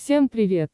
Всем привет!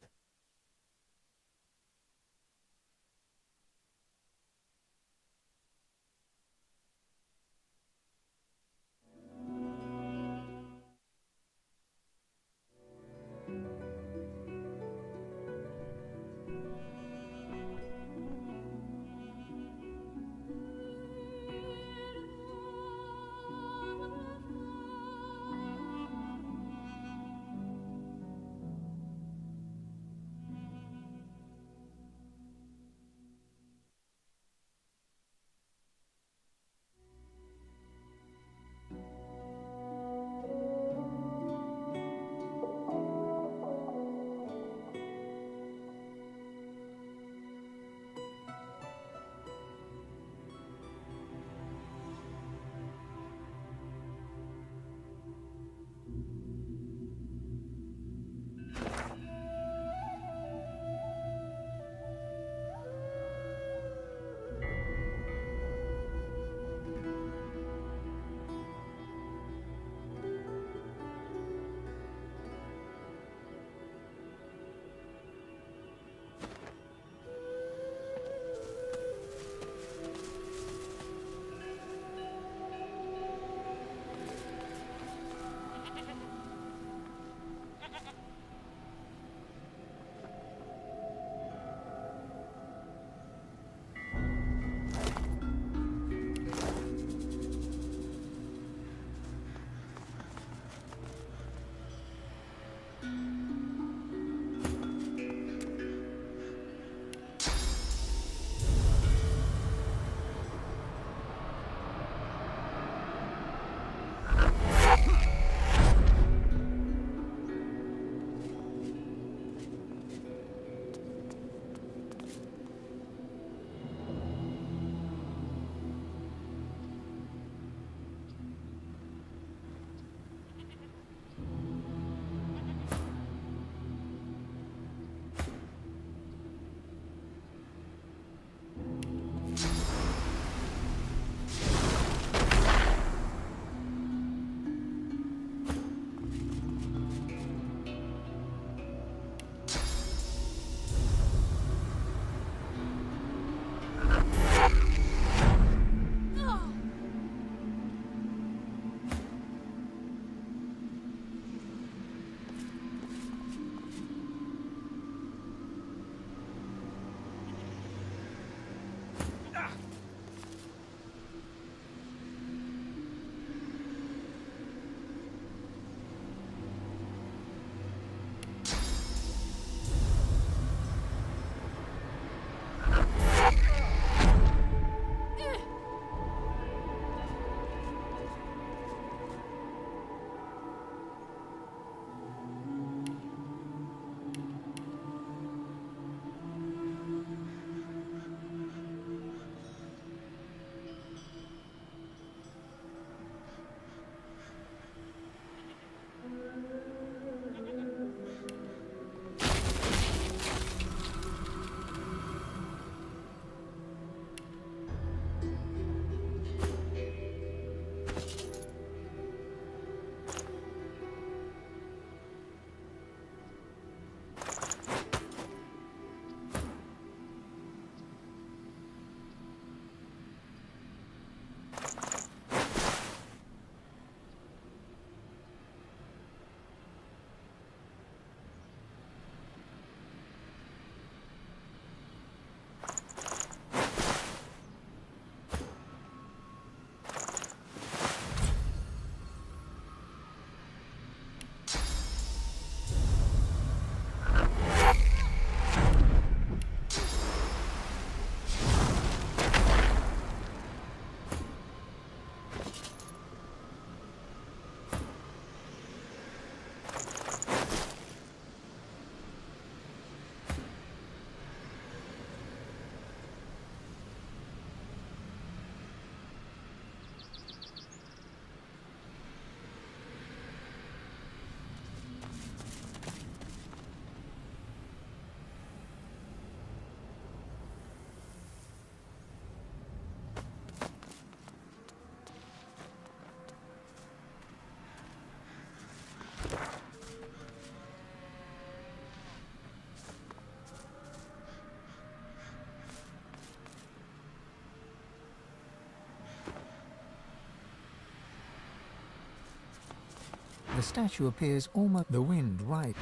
The statue appears almost the wind right.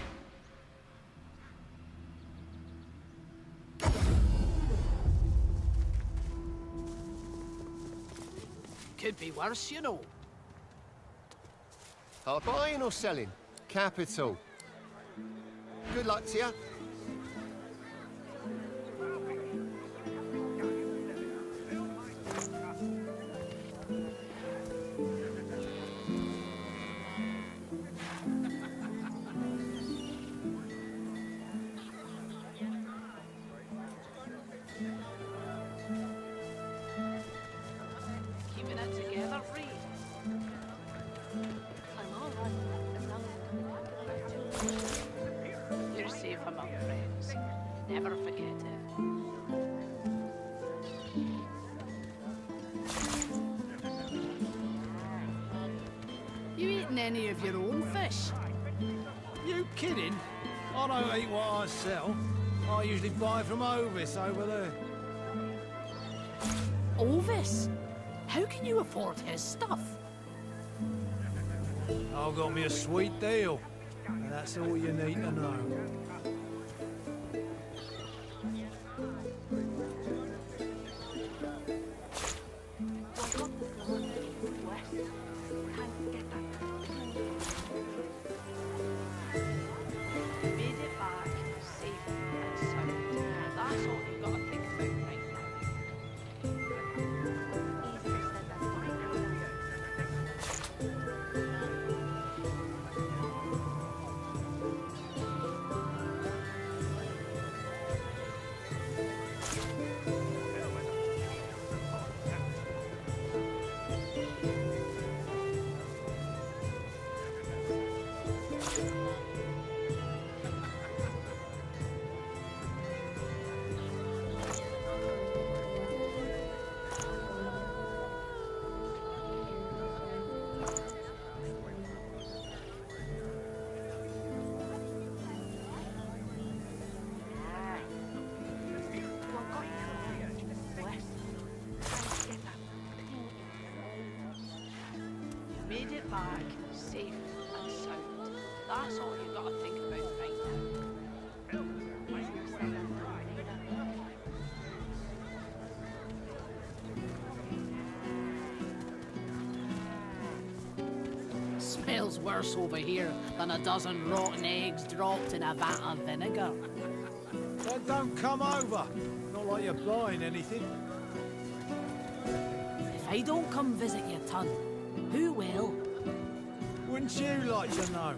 Could be worse, you know. Buying or selling? Capital. Good luck to you. Keeping it together, Reed. You're safe among friends. Never forget it. You eating any of your own fish? You kidding? I don't eat what I sell. I usually buy from Ovis over there. Ovis? How can you afford his stuff? I've got me a sweet deal. And that's all you need to know. Made it back, safe and sound. That's all you gotta think about right now. Made it back, safe and sound. That's all you gotta think about right now. Smells worse over here than a dozen rotten eggs dropped in a vat of vinegar. Then don't come over. Not like you're buying anything. If I don't come visit your ton, who will? Wouldn't you like to know?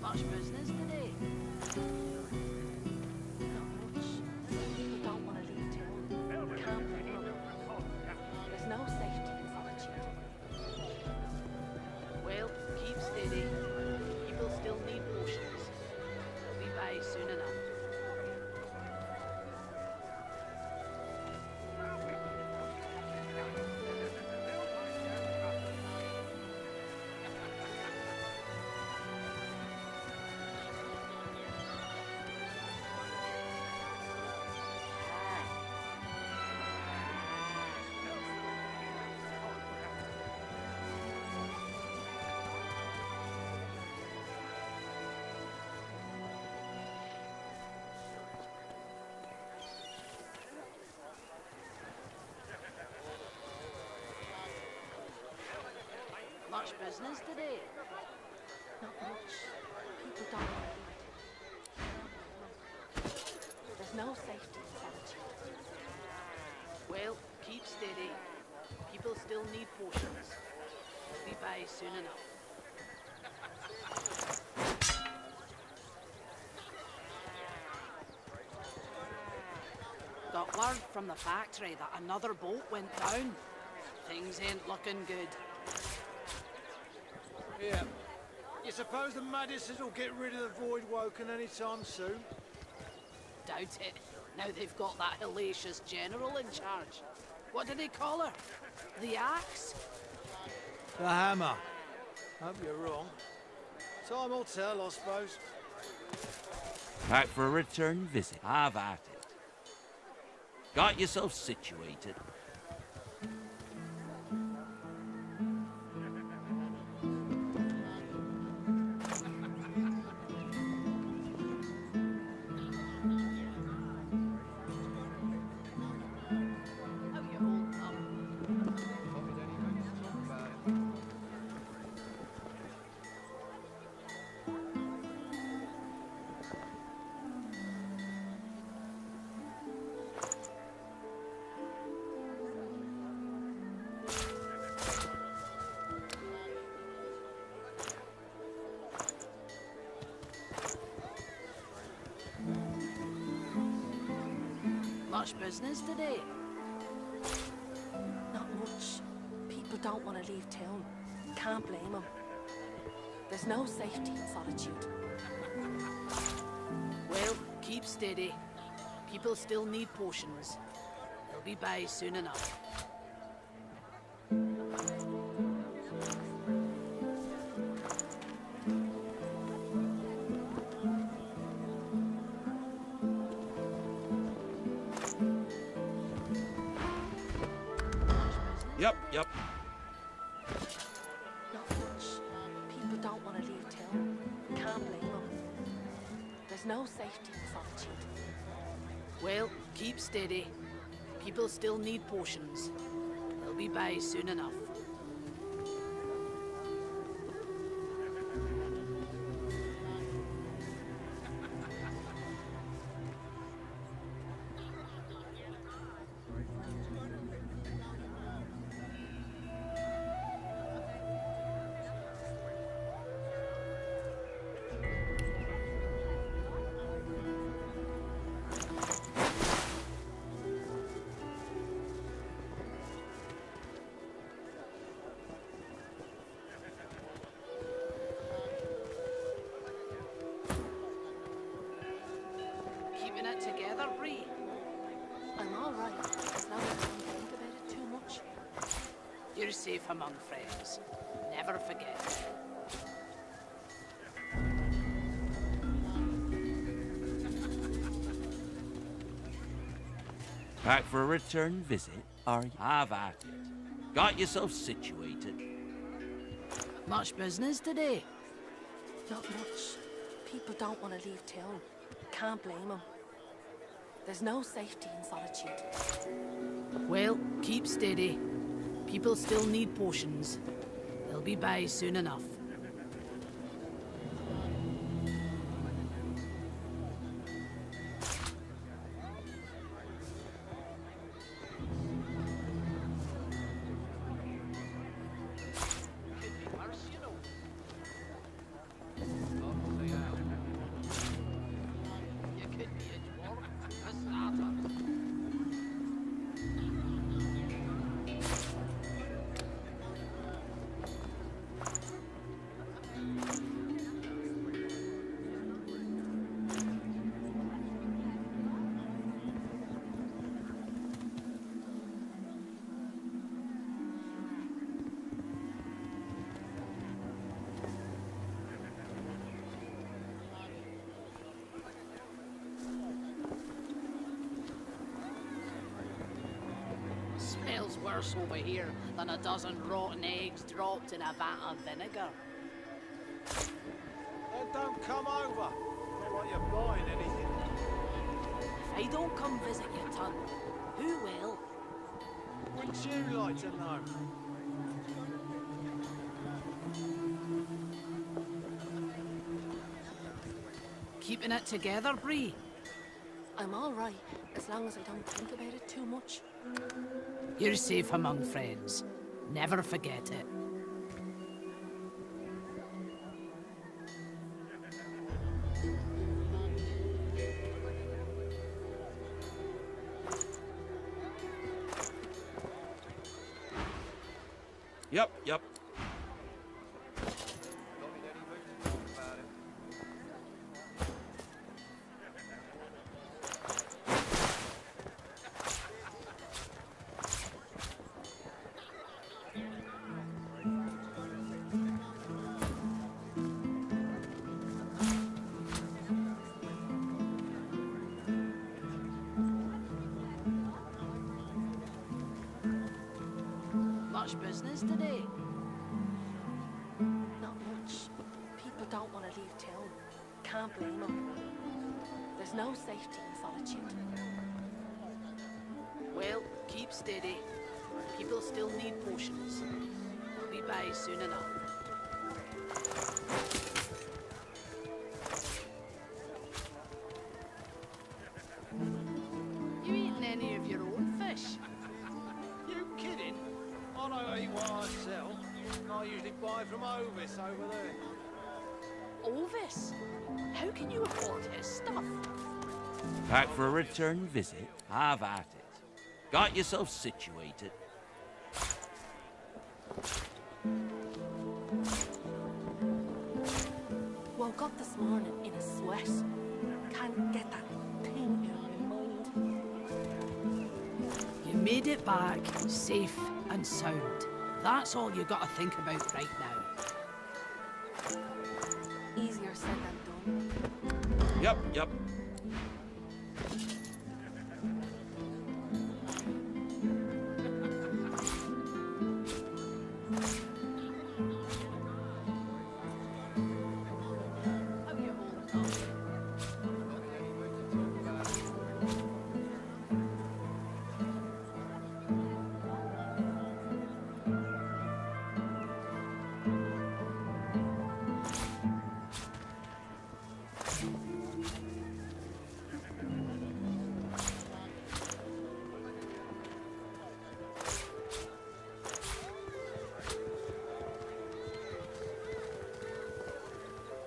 Much business today? Not much. People don't want to leave town. Can't afford it. There's no safety in solitude. Well, keep steady. People still need potions. They'll be by soon enough. Much business today? Not much. People don't want to leave. There's no safety in solitude. Well, keep steady. People still need potions. They'll be by soon enough. Got word from the factory that another boat went down. Things ain't looking good. Yeah. You suppose the Madisons will get rid of the Void Woken anytime soon? Doubt it. Now they've got that hellacious general in charge. What do they call her? The Axe? The Hammer. Hope you're wrong. Time will tell, I suppose. Back for a return visit. Have at it. Got yourself situated. Much business today? Not much. People don't want to leave town. Can't blame them. There's no safety in solitude. Well, keep steady. People still need potions. They'll be by soon enough. Yep. Not much. People don't want to leave town. Can't blame them. There's no safety in solitude. Well, keep steady. People still need potions. They'll be by soon enough. Keeping it together, Bree? I'm all right, as long as I don't think about it too much. You're safe among friends. Never forget. Back for a return visit, are you? Have at it. Got yourself situated. Much business today? Not much. People don't want to leave town. Can't blame them. There's no safety in solitude. Well, keep steady. People still need potions. They'll be by soon enough. Smells worse over here than a dozen rotten eggs dropped in a vat of vinegar. Then don't come over. Not like you're buying anything. If I don't come visit you, ton, who will? Wouldn't you like to know? Keeping it together, Bree? I'm all right, as long as I don't think about it too much. You're safe among friends. Never forget it. Yep. Much business today? Not much. People don't want to leave town. Can't blame them. There's no safety in solitude. Well, keep steady. People still need potions. They'll be by soon enough. You eating any of your own fish? You kidding? I don't eat what I sell. I usually buy from Ovis over there. Ovis? How can you afford his stuff? Back for a return visit? Have at it. Got yourself situated? Woke up this morning in a sweat. Can't get that thing out of my mind. You made it back, safe and sound. That's all you gotta think about right now. Easier said than done. Yep. Have you hold on?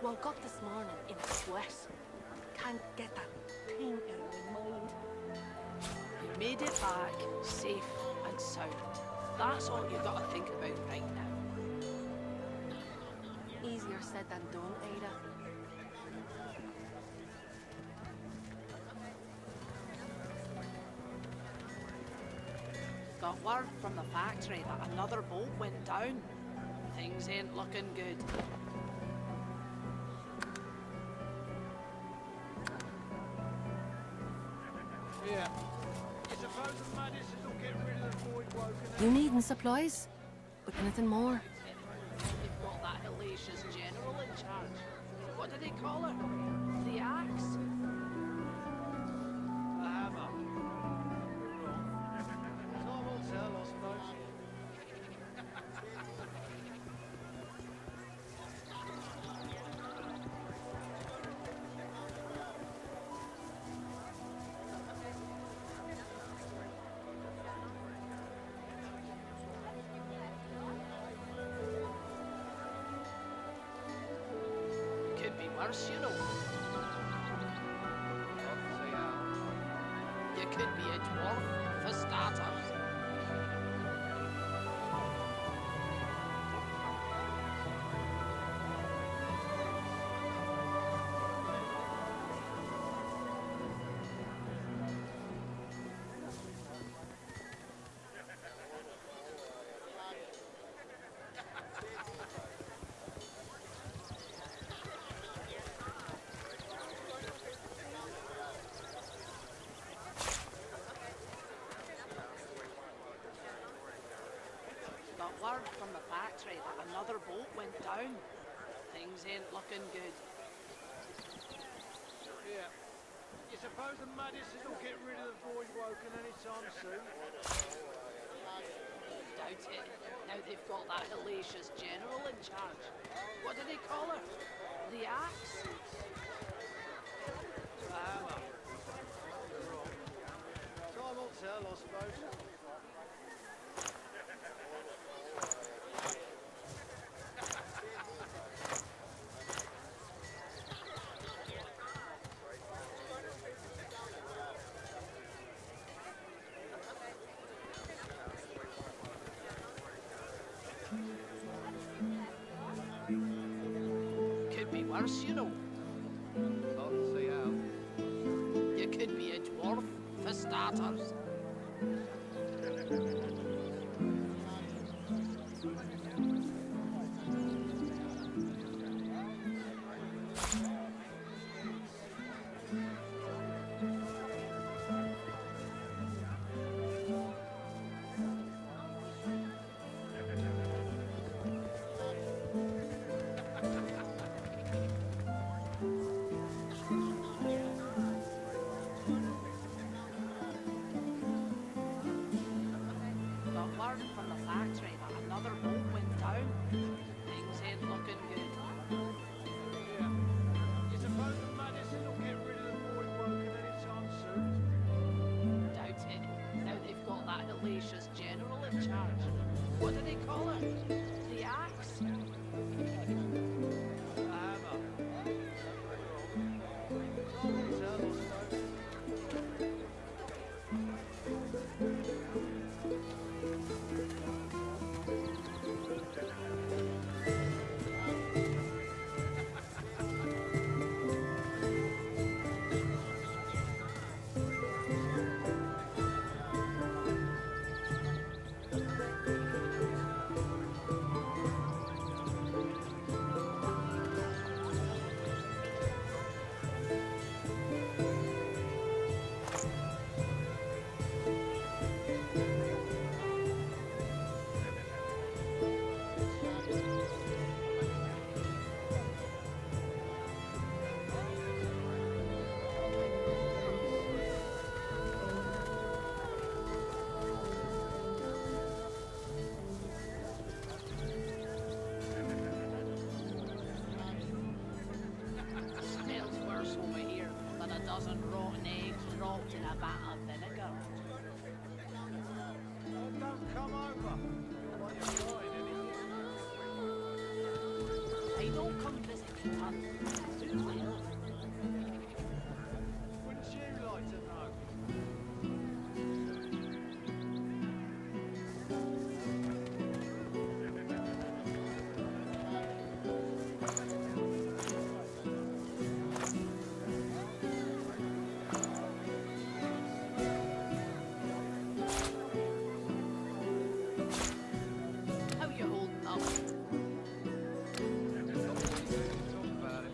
Woke up this morning in a sweat. Can't get that thing out of my mind. You made it back, safe and sound. That's all you gotta think about right now. Easier said than done, Ada. Got word from the factory that another boat went down. Things ain't looking good. Yeah. You suppose the madness will get rid of the void woken You needing supplies? But anything more? They've got that hellacious general in charge. What do they call her? The axe? a hammer? You're wrong. Time will tell, I suppose. Could be worse, you know. I'll say how. You could be a dwarf, for starters. Got word from the factory that another boat went down. Things ain't looking good. Yeah. You suppose the madness will get rid of the void woken anytime soon? Doubt it. Now they've got that hellacious general in charge. What do they call her? The axe? A hammer. You're wrong. Time will tell, I suppose. Could be worse, you know. I'll see how. You could be a dwarf, for starters. Got word from the factory that another boat went down. Things ain't looking good. Yeah. You suppose the madness will get rid of the void woken anytime soon? Doubt it. Now they've got that hellacious general in charge. What do they call her? The axe? A hammer. Time will tell, I suppose. a vat of vinegar. Don't come over. While you're frying anything. Hey, don't come visit your ton. Who will? Wouldn't you like to know? How you holding up? Talk about it.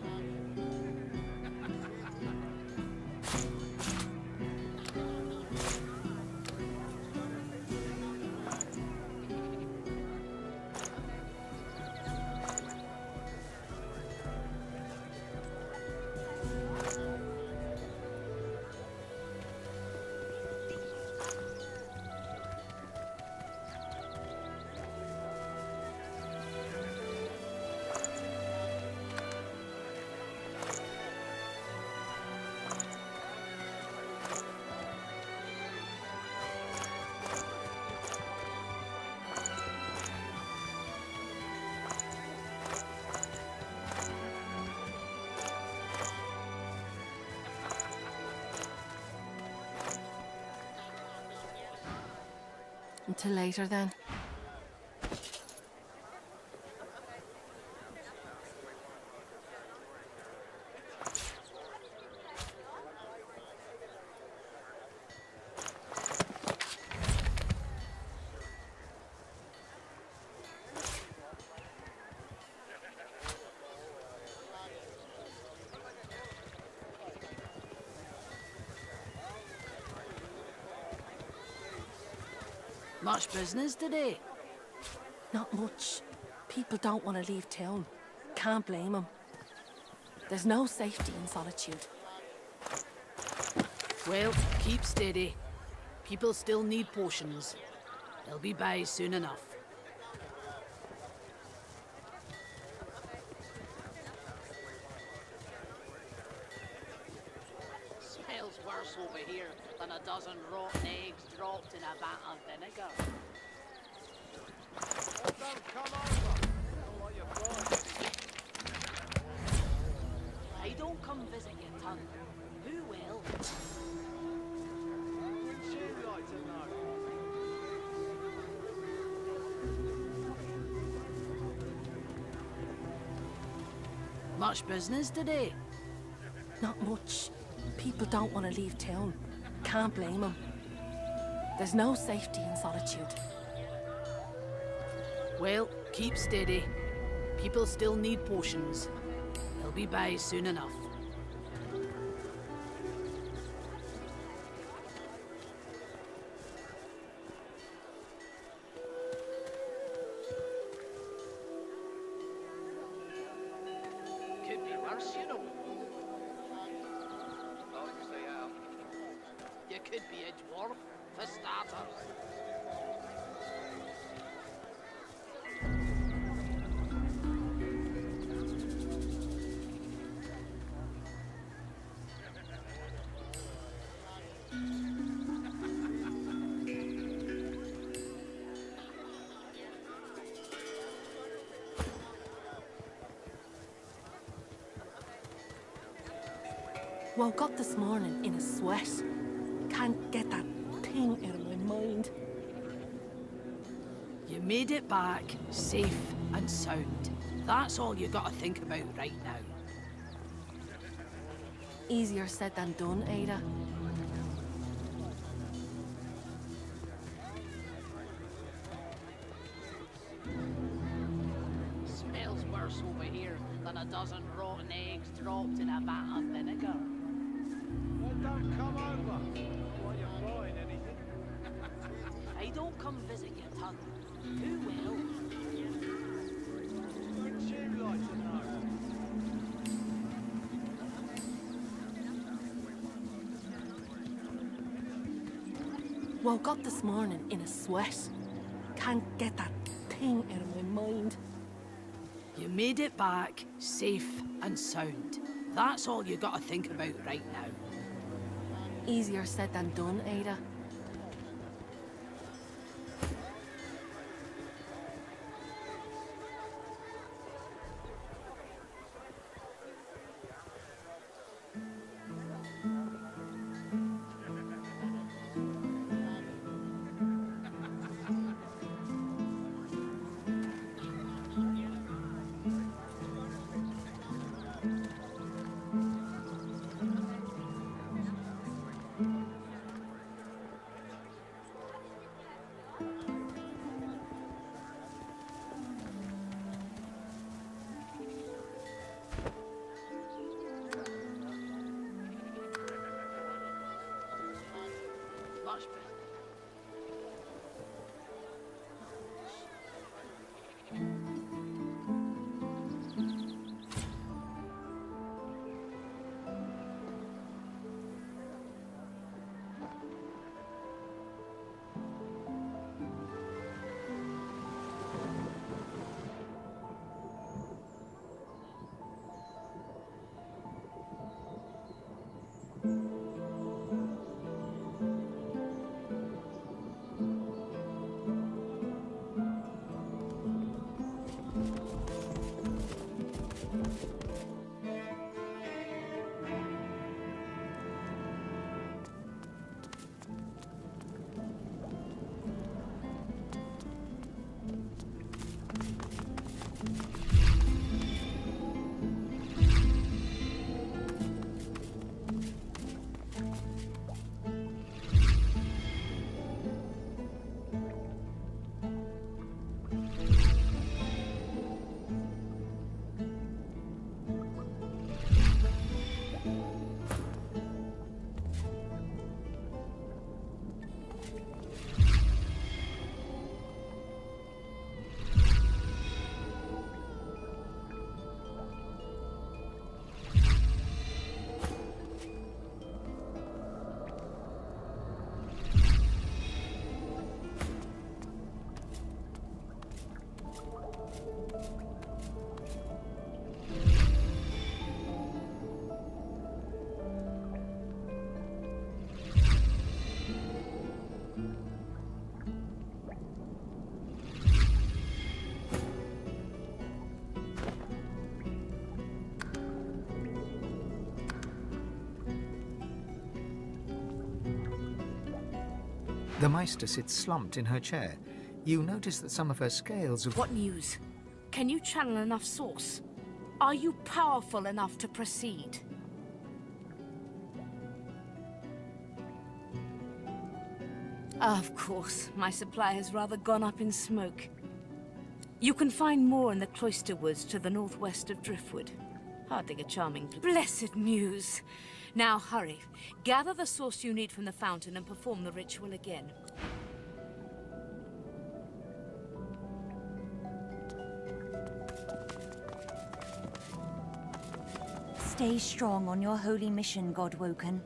Until later, then. Much business today? Not much. People don't want to leave town. Can't blame them. There's no safety in solitude. Well, keep steady. People still need potions. They'll be by soon enough. Smells worse over here than a dozen rotten eggs dropped in a vat of vinegar. Don't come over. While you're frying anything. Hey, don't come visit your ton. Who will? Wouldn't you like to know? Much business today? Not much. People don't want to leave town. Can't blame them. There's no safety in solitude. Well, keep steady. People still need potions. They'll be by soon enough. Could be worse, you know. Obviously out. You could be a dwarf, for starters. Woke up this morning in a sweat. Can't get that thing out of my mind. You made it back, safe and sound. That's all you gotta think about right now. Easier said than done, Ada. Smells worse over here than a dozen rotten eggs dropped in a vat of vinegar. Don't come over. While you're frying anything. Hey, don't come visit your ton. Who will? Wouldn't you like to know? Woke up this morning in a sweat. Can't get that thing out of my mind. You made it back, safe and sound. That's all you gotta think about right now. Easier said than done, Ada. Much better. The Meister sits slumped in her chair. You notice that some of her scales have... What news? Can you channel enough source? Are you powerful enough to proceed? Of course, my supply has rather gone up in smoke. You can find more in the cloister woods to the northwest of Driftwood. Hardly a charming place. Blessed muse! Now hurry. Gather the source you need from the fountain and perform the ritual again. Stay strong on your holy mission, Godwoken.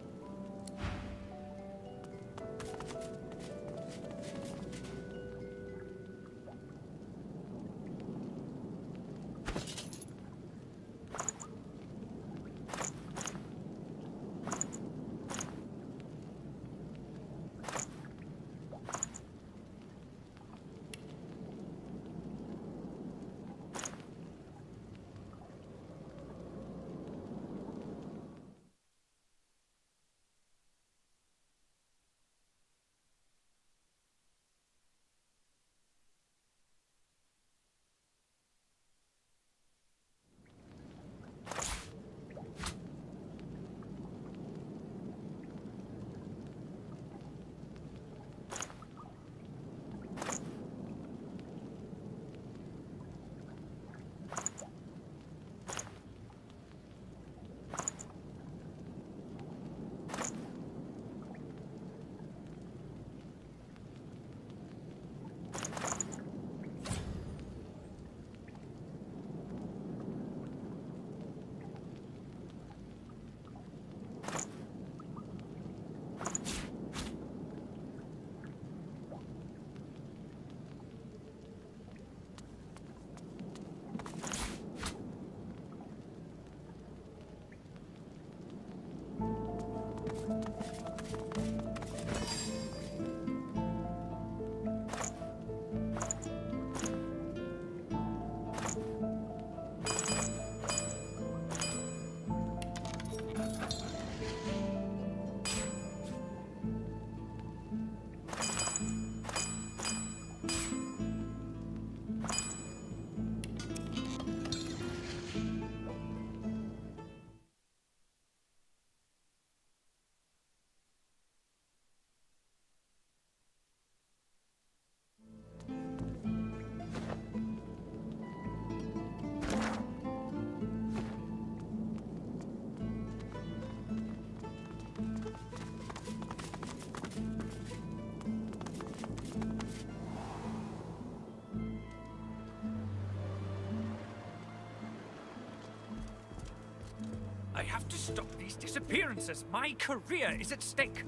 Stop these disappearances. My career is at stake.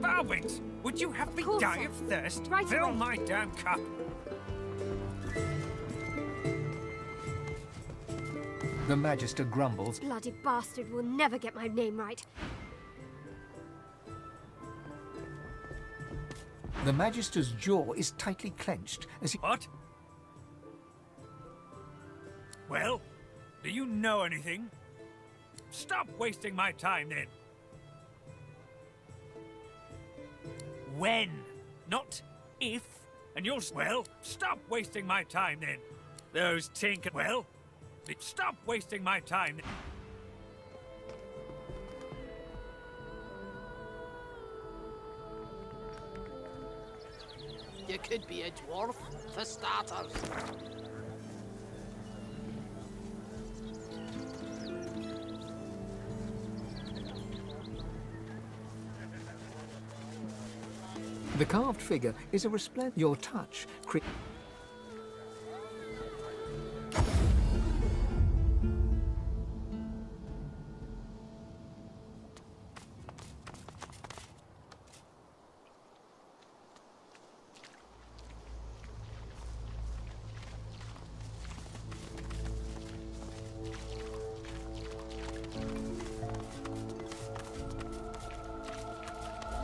Balwins, would you have me course, die sir. of thirst? Right Fill away. my damn cup. The Magister grumbles. Bloody bastard will never get my name right. The Magister's jaw is tightly clenched as he... What? Well, do you know anything? Stop wasting my time then. When, not if. And you'll... Well, stop wasting my time then. Those tinker... Well, stop wasting my time. You could be a dwarf, for starters. The carved figure is a resplendent... Your touch...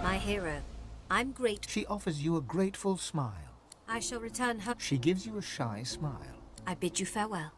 My hero. I'm great. She offers you a grateful smile. I shall return her. She gives you a shy smile. I bid you farewell.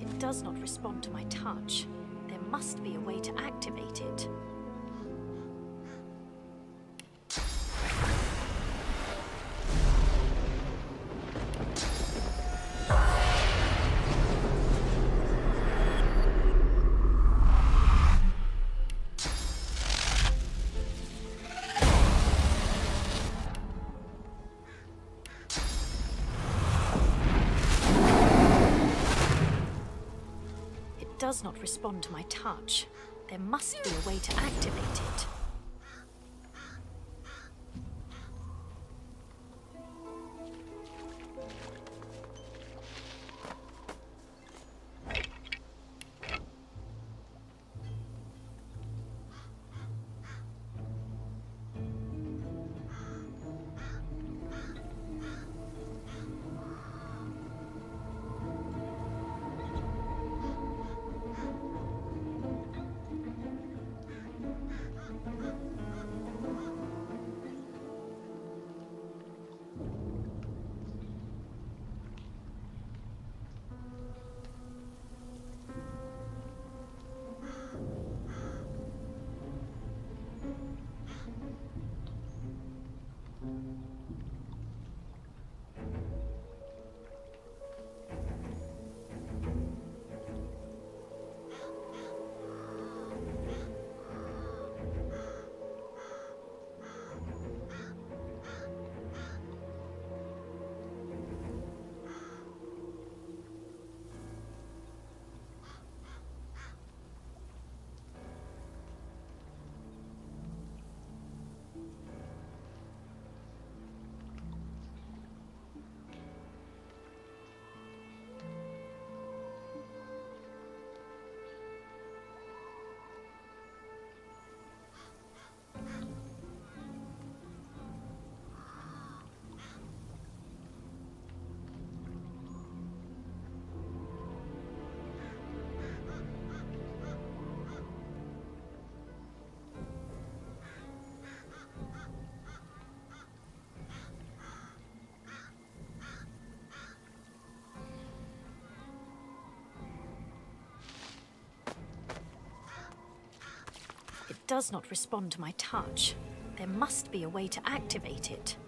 It does not respond to my touch. There must be a way to activate it. Does not respond to my touch. There must be a way to activate it. It does not respond to my touch. There must be a way to activate it.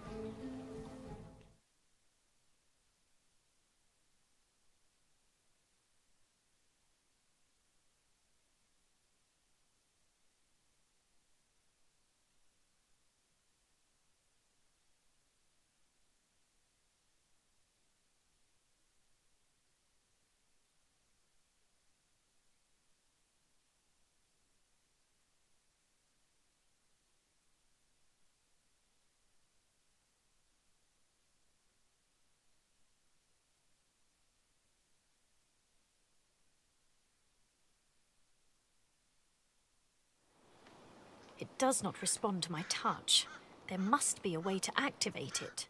It does not respond to my touch. There must be a way to activate it.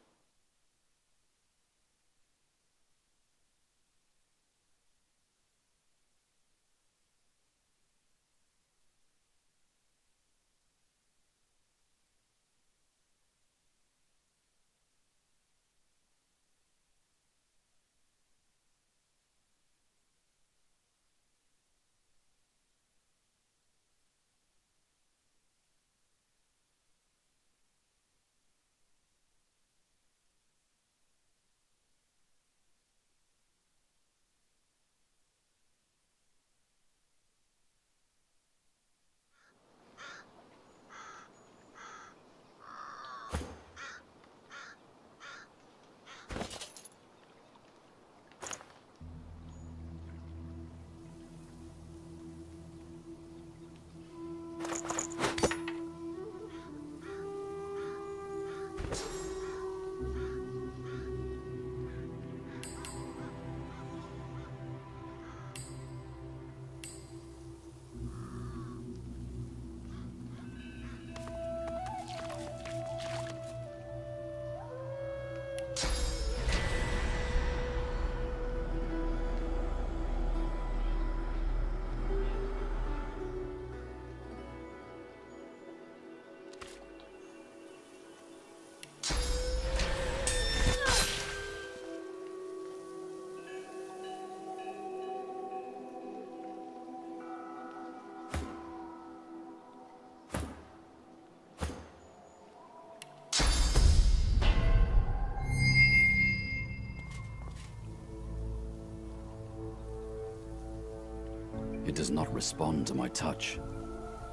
It does not respond to my touch.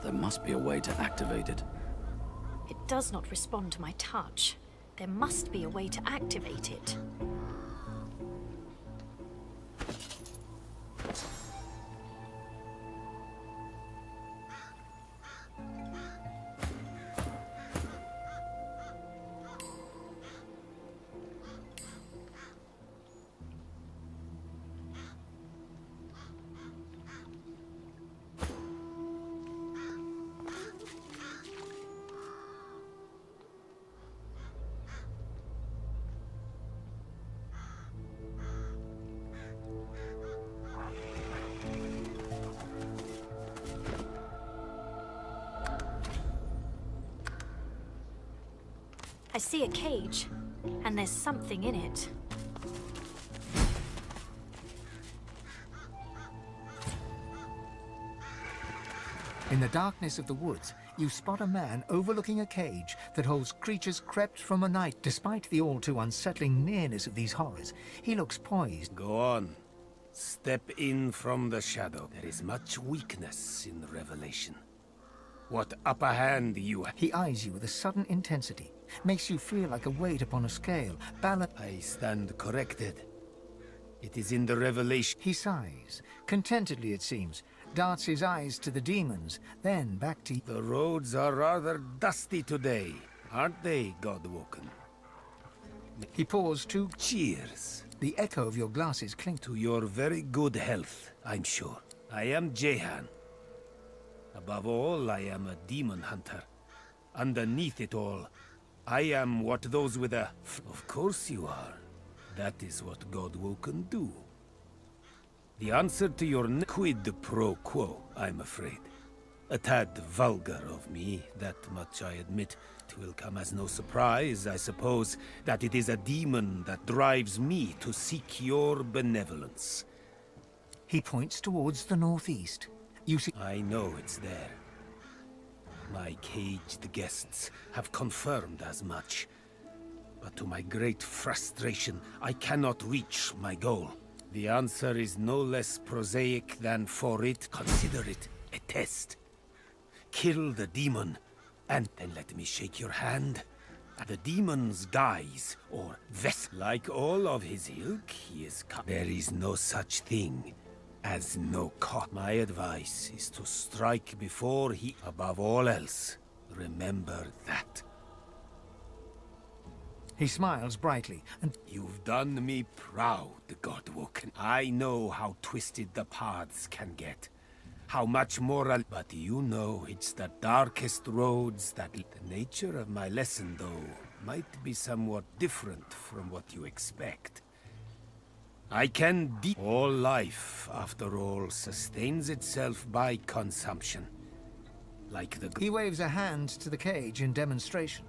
There must be a way to activate it. It does not respond to my touch. There must be a way to activate it. I see a cage, and there's something in it. In the darkness of the woods, you spot a man overlooking a cage that holds creatures crept from a night. Despite the all too unsettling nearness of these horrors, he looks poised. Go on. Step in from the shadow. There is much weakness in revelation. What upper hand you have? He eyes you with a sudden intensity, makes you feel like a weight upon a scale. I stand corrected. It is in the revelation. He sighs, contentedly it seems, darts his eyes to the demons, then back to... The roads are rather dusty today, aren't they, God-woken? He pours to... Cheers. The echo of your glasses clink to your very good health, I'm sure. I am Jehan. Above all, I am a demon hunter. Underneath it all, I am what those with a... Of course you are. That is what God-woken do. The answer to your quid pro quo, I'm afraid. A tad vulgar of me, that much I admit. It will come as no surprise, I suppose, that it is a demon that drives me to seek your benevolence. He points towards the northeast. You see... I know it's there. My caged guests have confirmed as much. But to my great frustration, I cannot reach my goal. The answer is no less prosaic than for it. Consider it a test. Kill the demon, and then let me shake your hand. The demon's guise, or vessel, like all of his ilk, he is there is no such thing as no cost. My advice is to strike before he... Above all else, remember that. He smiles brightly, and... You've done me proud, Godwoken. I know how twisted the paths can get. How much more... But you know it's the darkest roads that... The nature of my lesson, though, might be somewhat different from what you expect. I can all life, after all, sustains itself by consumption. Like the... He waves a hand to the cage in demonstration.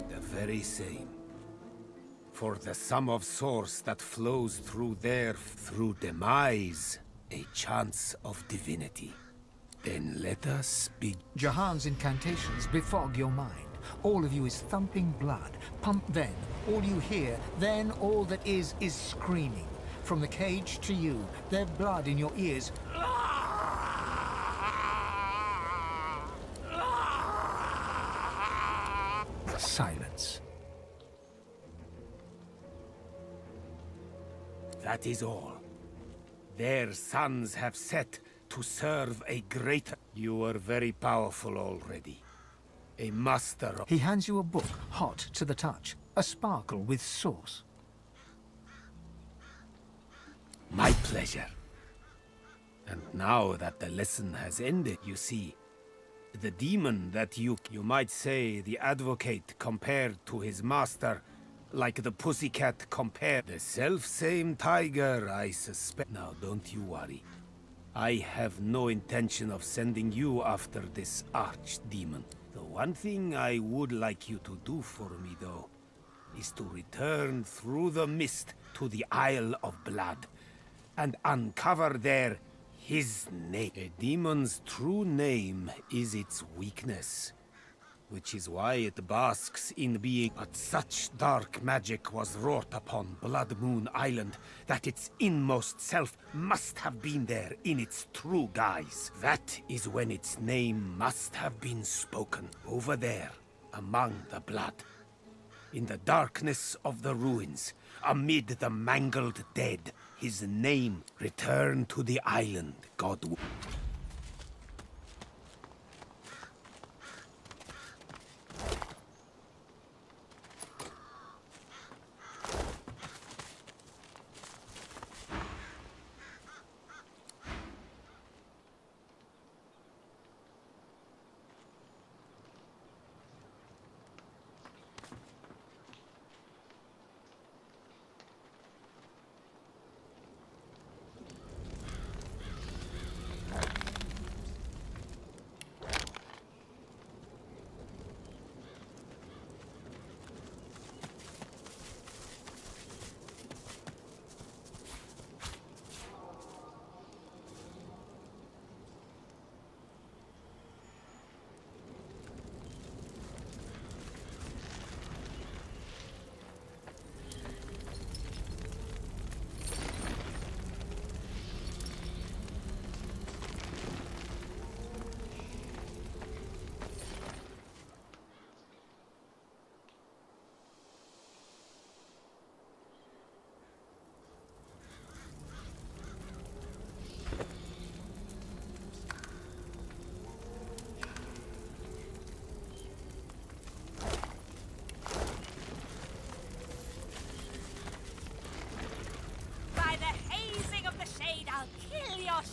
The very same. For the sum of source that flows through there, through demise, a chance of divinity. Then let us be... Jahan's incantations befog your mind. All of you is thumping blood. Pump then, all you hear, then all that is screaming. From the cage to you, their blood in your ears. Silence. That is all. Their sons have set to serve a greater... You are very powerful already. A master of... He hands you a book, hot to the touch. A sparkle with sauce. My pleasure. And now that the lesson has ended, you see, the demon that you might say the advocate compared to his master, like the pussycat compared the self-same tiger, I suspect. Now, don't you worry. I have no intention of sending you after this archdemon. The one thing I would like you to do for me, though, is to return through the mist to the Isle of Blood, and uncover there his name. A demon's true name is its weakness, which is why it basks in being. But such dark magic was wrought upon Blood Moon Island that its inmost self must have been there in its true guise. That is when its name must have been spoken over there among the blood. In the darkness of the ruins, amid the mangled dead, his name returned to the island, God.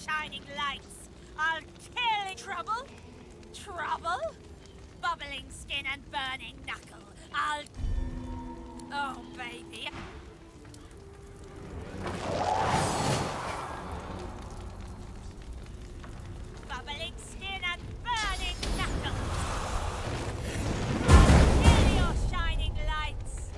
Shining lights. I'll kill it. Trouble? Trouble? Bubbling skin and burning knuckle. I'll... Oh, baby. Bubbling skin and burning knuckle. I'll kill your shining lights.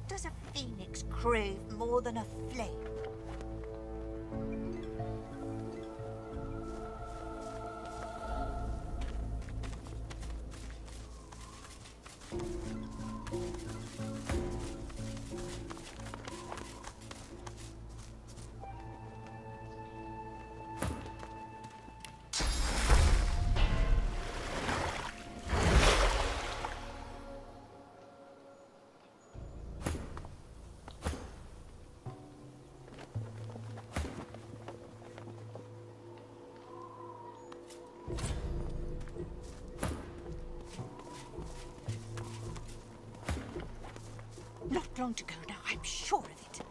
Does a phoenix crave more than a flame? Not long to go now. I I'm sure of it.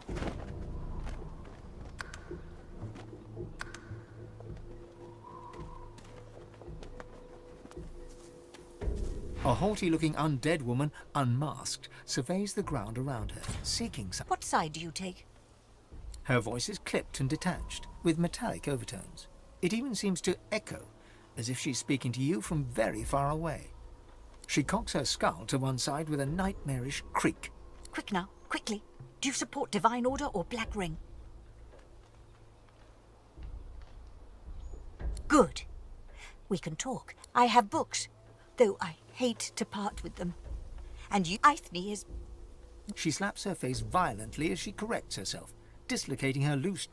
A haughty-looking undead woman, unmasked, surveys the ground around her, seeking something. What side do you take? Her voice is clipped and detached, with metallic overtones. It even seems to echo, as if she's speaking to you from very far away. She cocks her skull to one side with a nightmarish creak. Quick now, quickly. Do you support Divine Order or Black Ring? Good. We can talk. I have books, though I hate to part with them. And you, Ithne, is... She slaps her face violently as she corrects herself, dislocating her loose...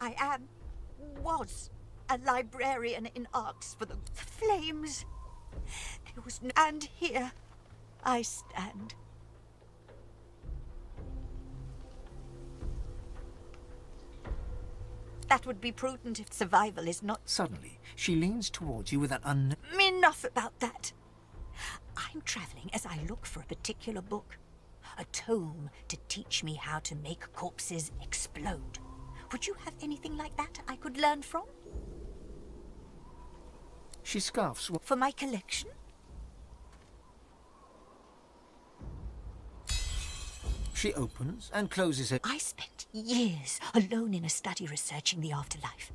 was a librarian in Arcs for the Flames. There was no... And here I stand. That would be prudent if survival is not... Suddenly, she leans towards you with an Enough about that. I'm traveling as I look for a particular book. A tome to teach me how to make corpses explode. Would you have anything like that I could learn from? She scoffs. For my collection? She opens and closes her... I spent years alone in a study researching the afterlife.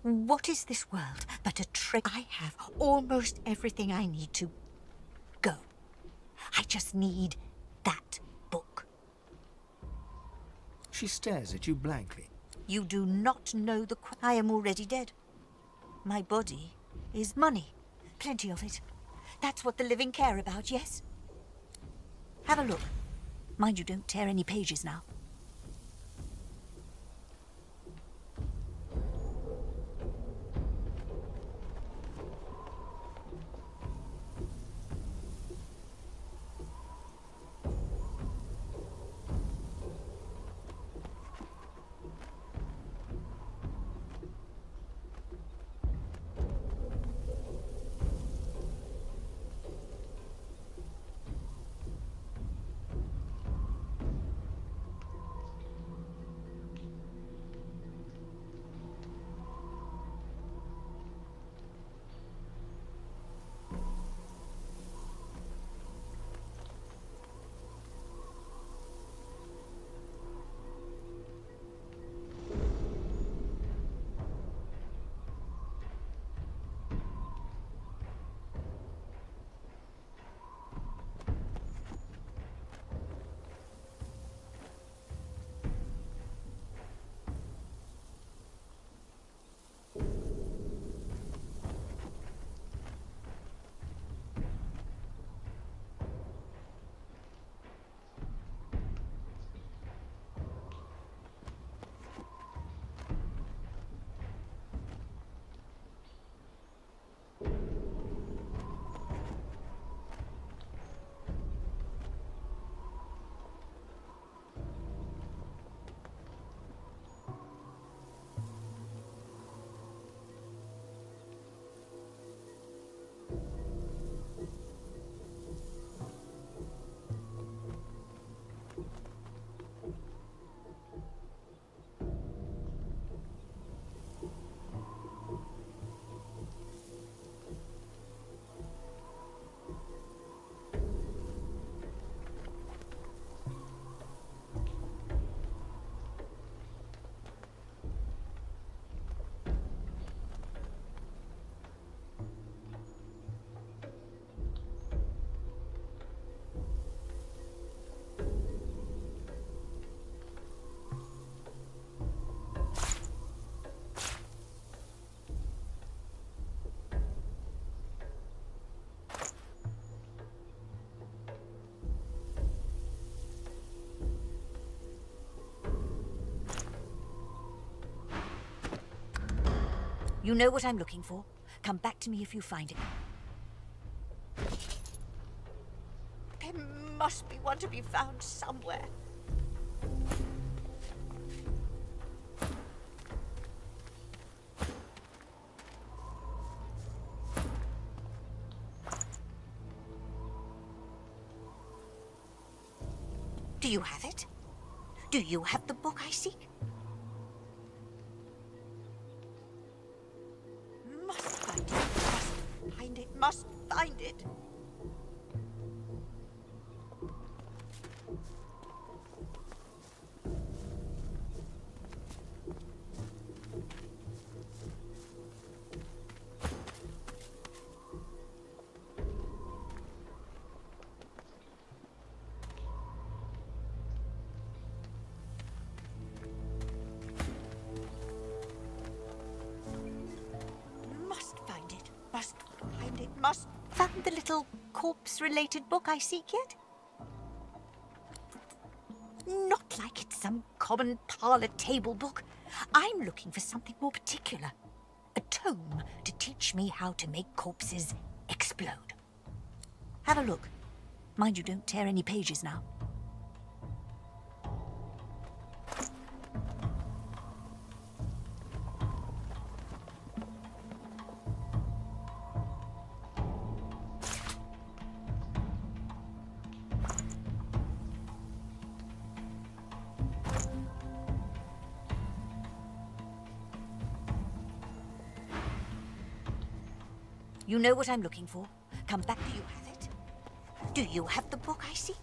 What is this world but a trick? I have almost everything I need to go. I just need that book. She stares at you blankly. You do not know the... I am already dead. My body is money. Plenty of it. That's what the living care about, yes? Have a look. Mind you don't tear any pages now. You know what I'm looking for. Come back to me if you find it. There must be one to be found somewhere. Do you have it? Do you have the book I seek? Must find it. Must find it. Must find it. Must found the little corpse-related book I seek yet? Not like it's some common parlour table book. I'm looking for something more particular. A tome to teach me how to make corpses explode. Have a look. Mind you don't tear any pages now. You know what I'm looking for. Come back. Do you have it? Do you have the book I seek?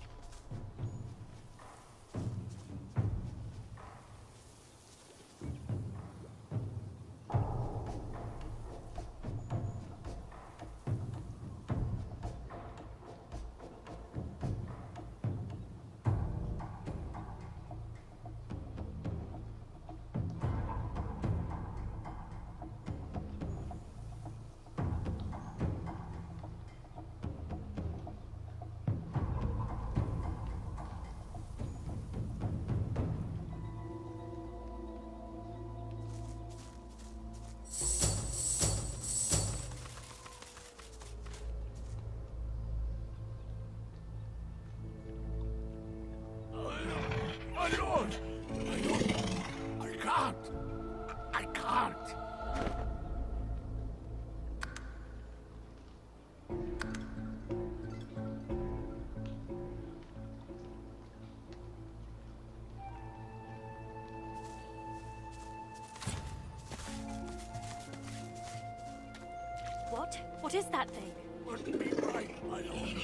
What? What is that thing? Would be right, my lord.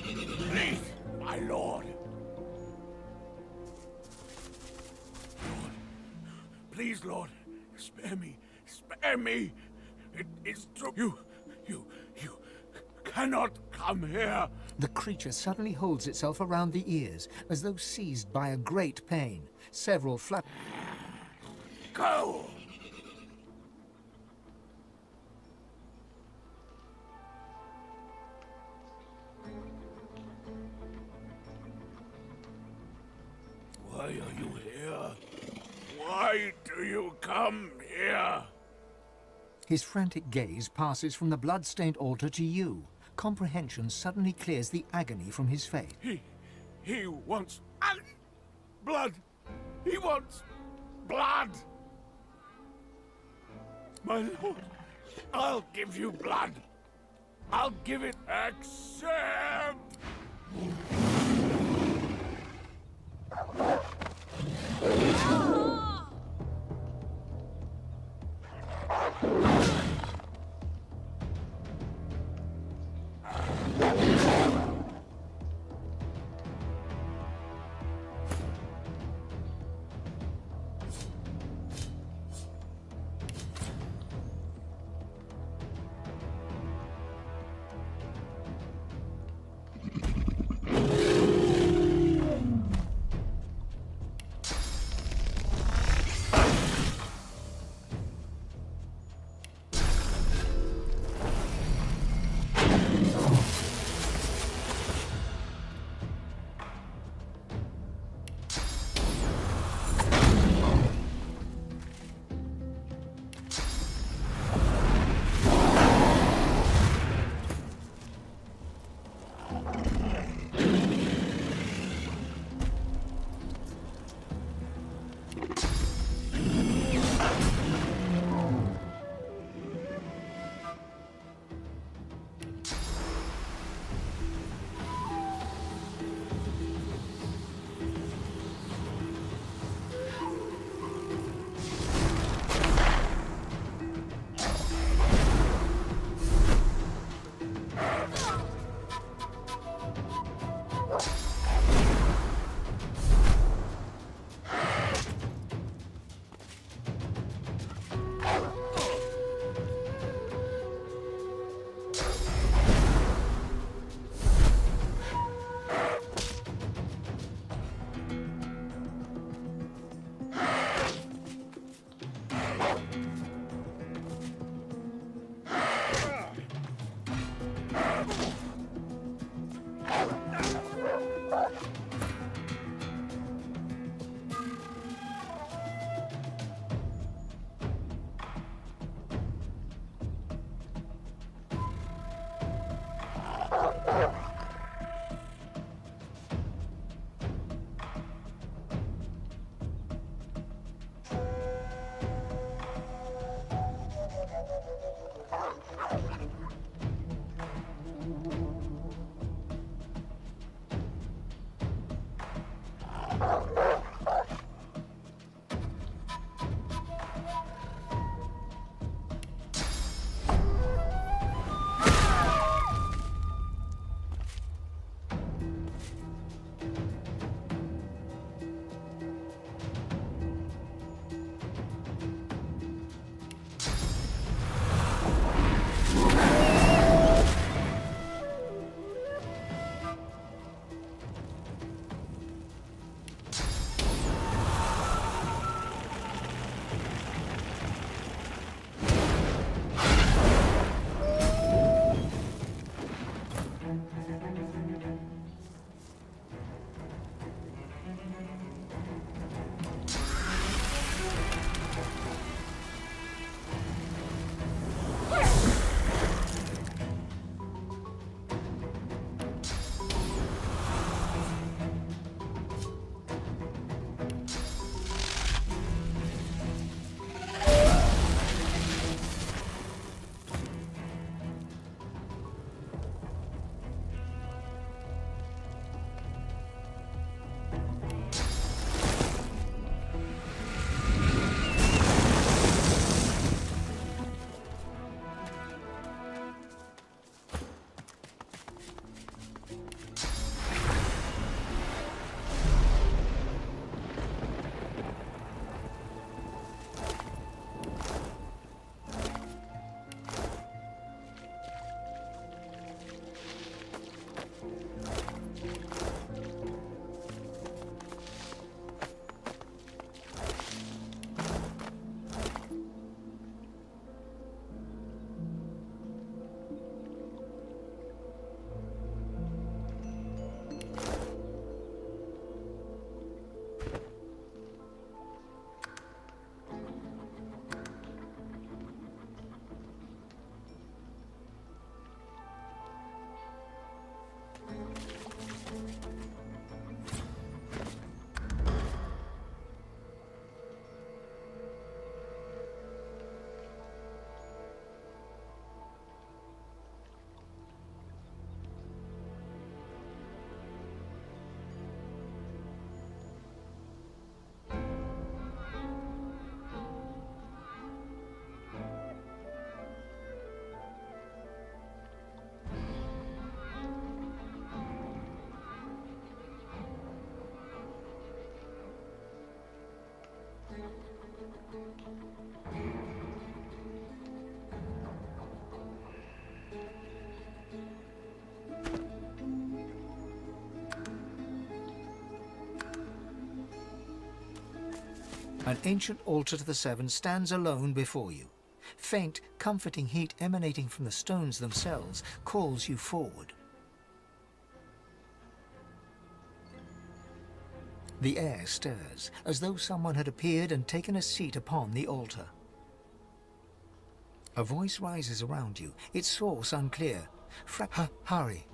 Please, my lord. Lord, please, Lord, spare me. Spare me. It is true. You cannot come here. The creature suddenly holds itself around the ears, as though seized by a great pain. Several flap... Go! Why are you here? Why do you come here? His frantic gaze passes from the blood-stained altar to you. Comprehension suddenly clears the agony from his face. He wants blood. He wants blood. My lord, I'll give you blood. I'll give it. Accept. An ancient altar to the Seven stands alone before you. Faint, comforting heat emanating from the stones themselves calls you forward. The air stirs, as though someone had appeared and taken a seat upon the altar. A voice rises around you, its source unclear. Hurry.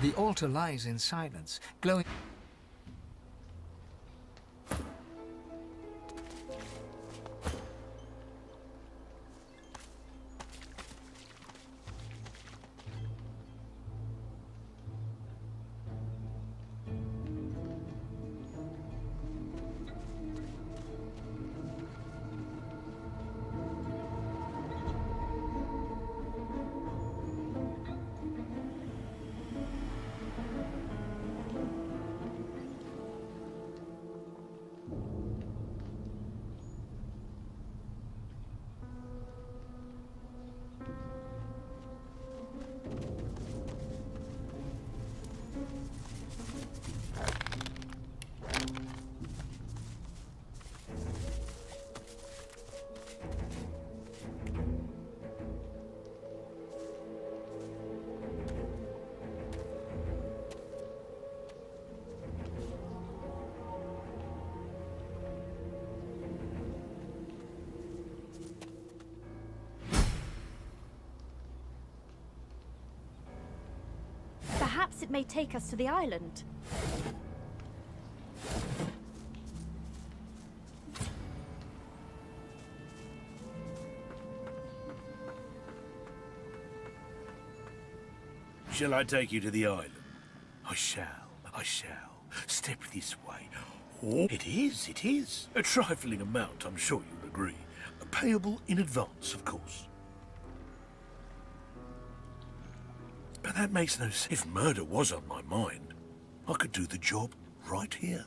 The altar lies in silence, glowing. Perhaps it may take us to the island. Shall I take you to the island? I shall. Step this way. Oh, it is. A trifling amount, I'm sure you'll agree. Payable in advance, of course. But that makes no sense. If murder was on my mind, I could do the job right here.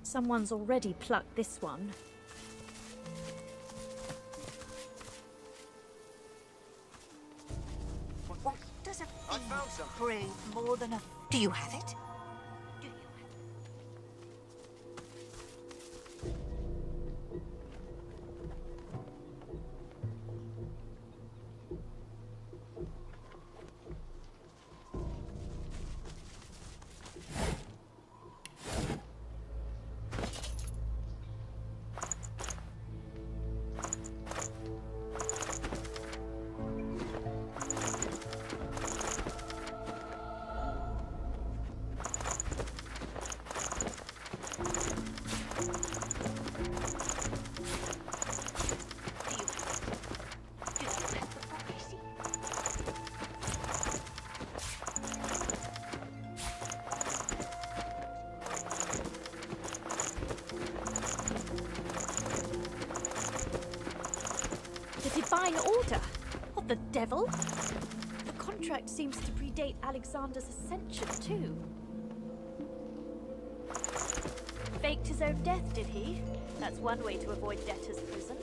Someone's already plucked this one. What does a fiend crave more than a... Do you have it? In order? What the devil? The contract seems to predate Alexander's ascension, too. Faked his own death, did he? That's one way to avoid debtor's prison.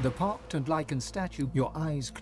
The pocked and lichened statue, your eyes...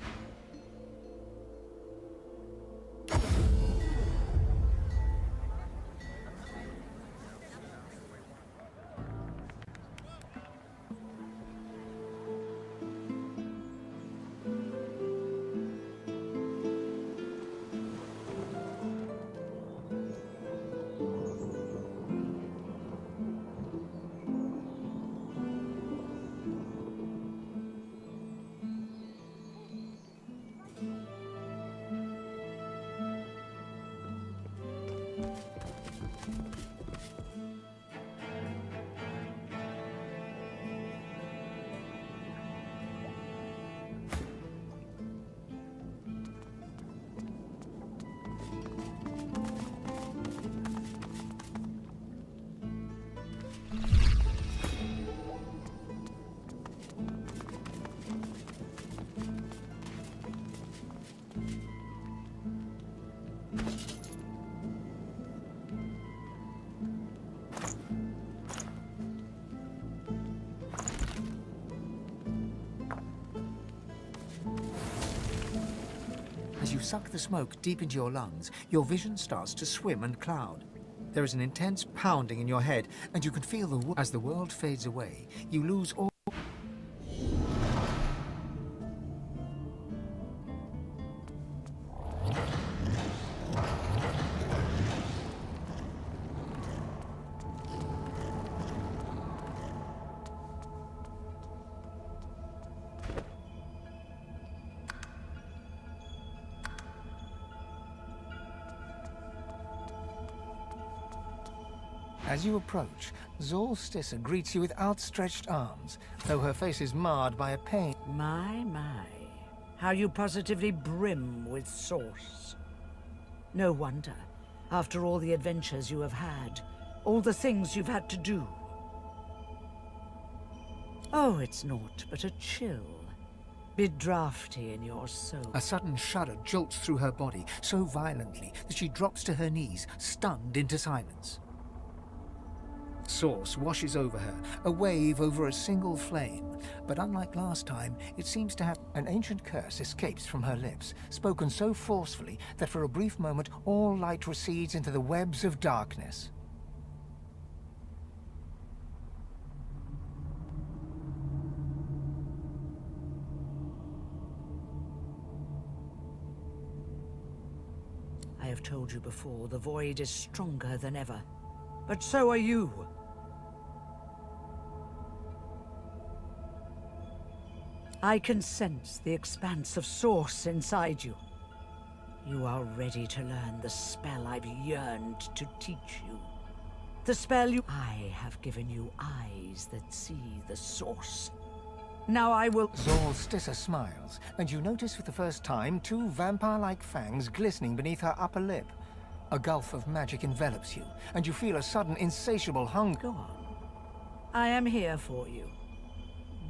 As you suck the smoke deep into your lungs, your vision starts to swim and cloud. There is an intense pounding in your head, and you can feel as the world fades away, you lose all... As you approach, Zorstissa greets you with outstretched arms, though her face is marred by a pain. My. How you positively brim with sauce. No wonder, after all the adventures you have had, all the things you've had to do. Oh, it's naught but a chill. Be drafty in your soul. A sudden shudder jolts through her body so violently that she drops to her knees, stunned into silence. Sauce washes over her, a wave over a single flame. But unlike last time, it seems to have an ancient curse escapes from her lips, spoken so forcefully that for a brief moment all light recedes into the webs of darkness. I have told you before, the void is stronger than ever. But so are you. I can sense the expanse of source inside you. You are ready to learn the spell I've yearned to teach you. The spell you... I have given you eyes that see the source. Now I will... Solstice smiles, and you notice for the first time 2 vampire-like fangs glistening beneath her upper lip. A gulf of magic envelops you, and you feel a sudden insatiable hunger. Go on. I am here for you.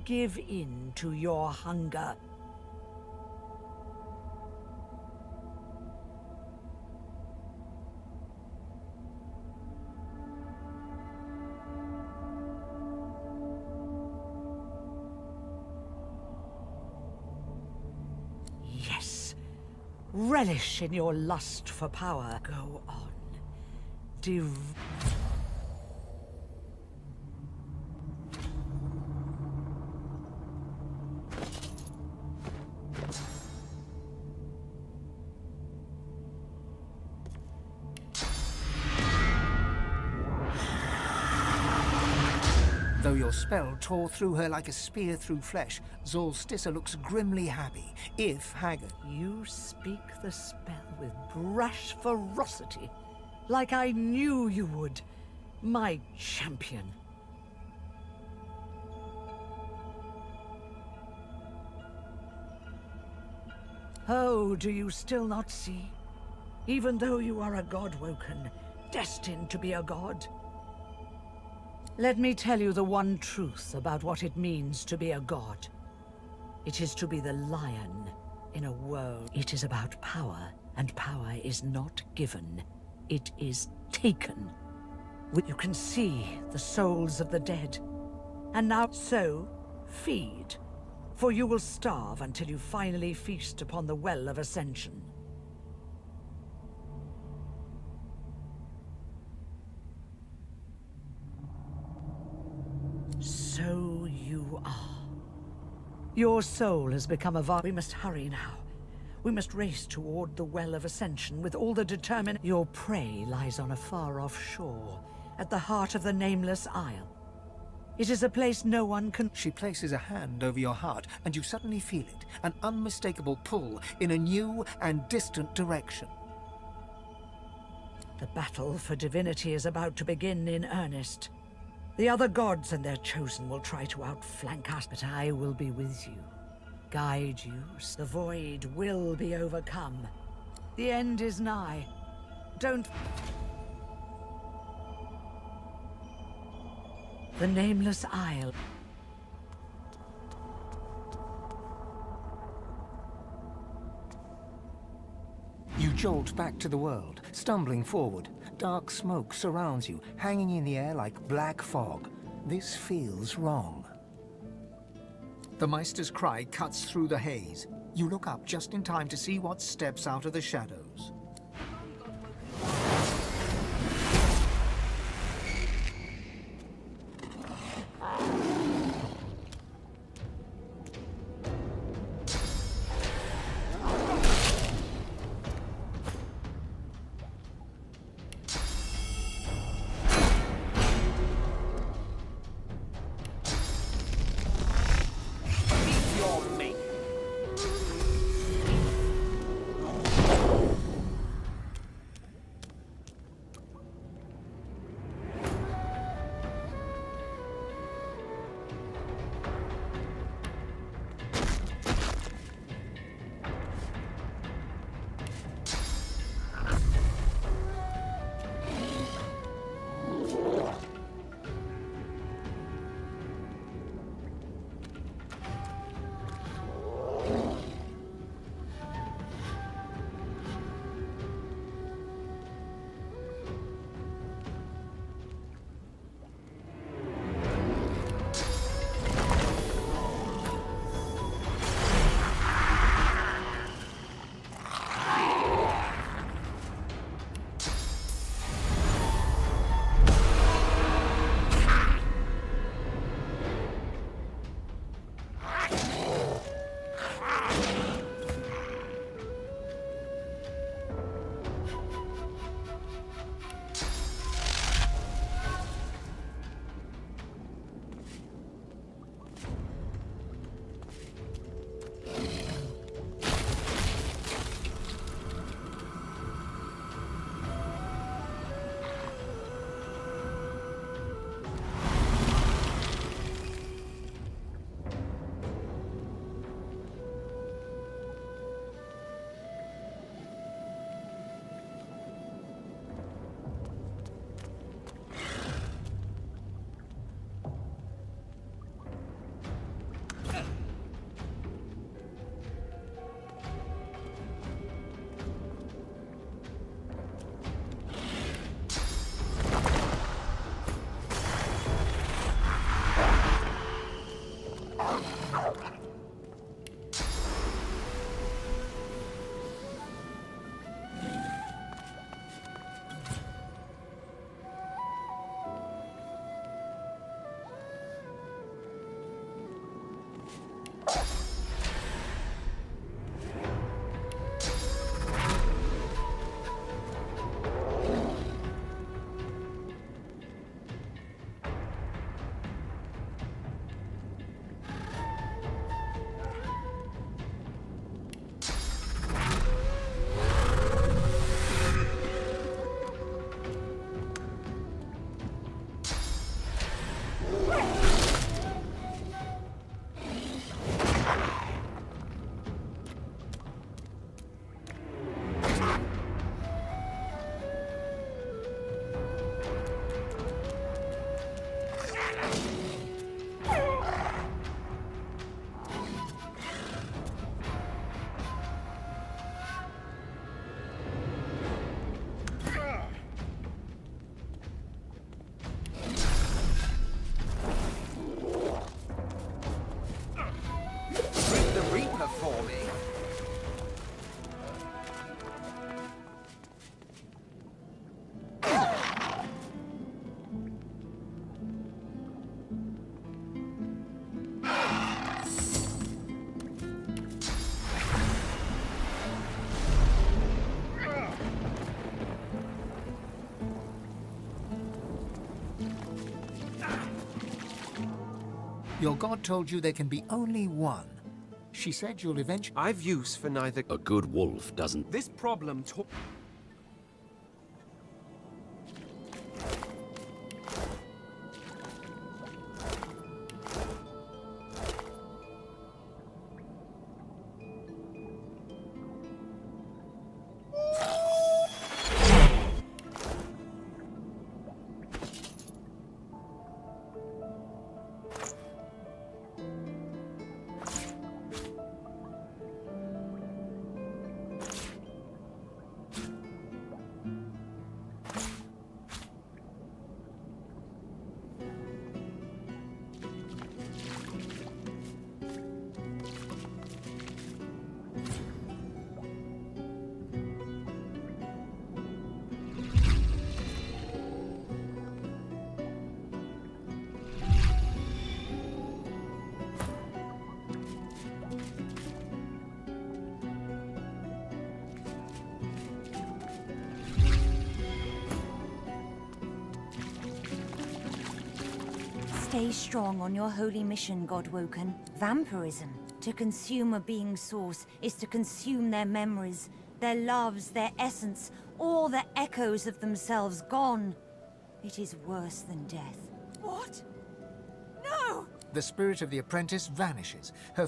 Give in to your hunger. Yes. Relish in your lust for power. Go on. Though your spell tore through her like a spear through flesh, Solstice looks grimly happy, if haggard. You speak the spell with brash ferocity, like I knew you would, my champion. Oh, do you still not see? Even though you are a god-woken, destined to be a god. Let me tell you the one truth about what it means to be a god. It is to be the lion in a world. It is about power, and power is not given. It is taken. You can see the souls of the dead. And now, so, feed. For you will starve until you finally feast upon the Well of Ascension. So you are. Your soul has become a We must hurry now. We must race toward the Well of Ascension with all the determined... Your prey lies on a far-off shore, at the heart of the Nameless Isle. It is a place no one can... She places a hand over your heart, and you suddenly feel it, an unmistakable pull in a new and distant direction. The battle for divinity is about to begin in earnest. The other gods and their chosen will try to outflank us, but I will be with you, guide you. The void will be overcome. The end is nigh. Don't... The Nameless Isle. You jolt back to the world, stumbling forward. Dark smoke surrounds you, hanging in the air like black fog. This feels wrong. The Meister's cry cuts through the haze. You look up just in time to see what steps out of the shadows. Your god told you there can be only one. She said you'll eventually... I've use for neither... A good wolf doesn't... This problem Stay strong on your holy mission, Godwoken. Vampirism, to consume a being's source, is to consume their memories, their loves, their essence, all the echoes of themselves gone. It is worse than death. What? No! The spirit of the apprentice vanishes. Her...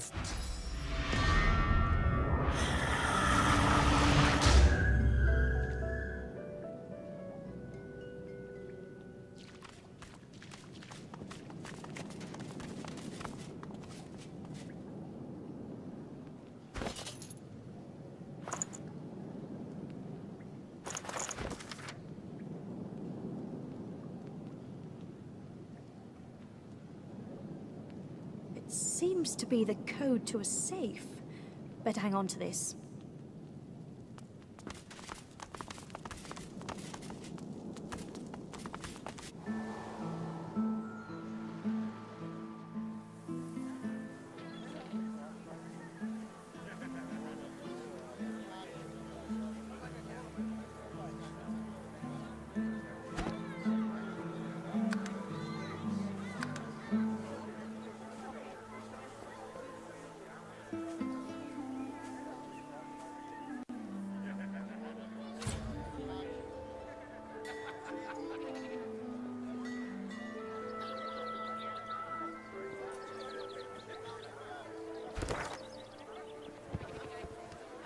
Seems to be the code to a safe. Better hang on to this.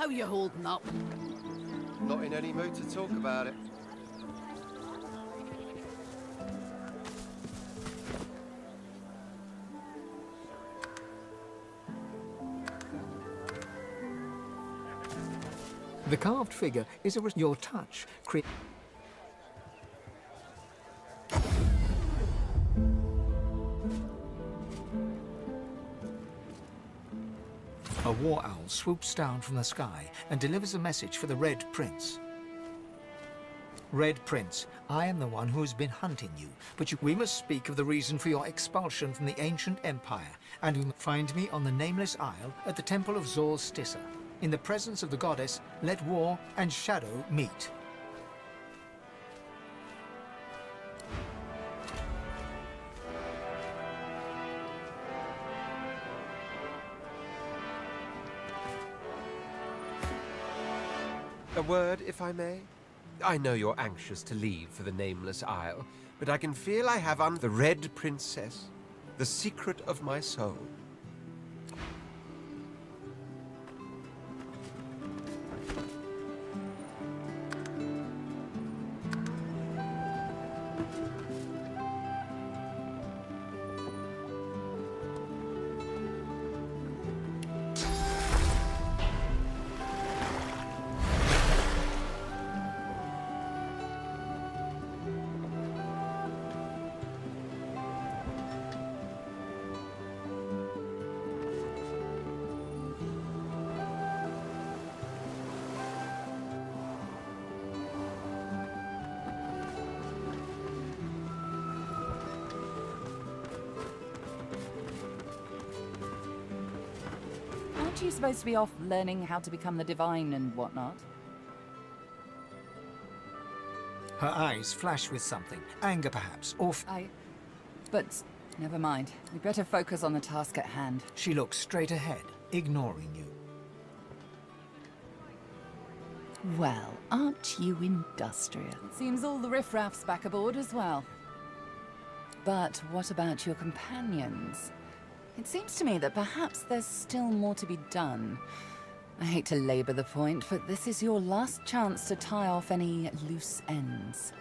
How you holding up? Not in any mood to talk about it. The carved figure is your touch. A war owl swoops down from the sky and delivers a message for the Red Prince. Red Prince, I am the one who has been hunting you, but we must speak of the reason for your expulsion from the ancient empire, and you find me on the Nameless Isle at the Temple of Zor Stissa. In the presence of the goddess, let war and shadow meet. A word, if I may? I know you're anxious to leave for the Nameless Isle, but I can feel I have the Red Princess, the secret of my soul. Aren't you supposed to be off learning how to become the divine and whatnot? Her eyes flash with something. Anger, perhaps, or... But never mind. We better focus on the task at hand. She looks straight ahead, ignoring you. Well, aren't you industrious? It seems all the riffraff's back aboard as well. But what about your companions? It seems to me that perhaps there's still more to be done. I hate to labor the point, but this is your last chance to tie off any loose ends.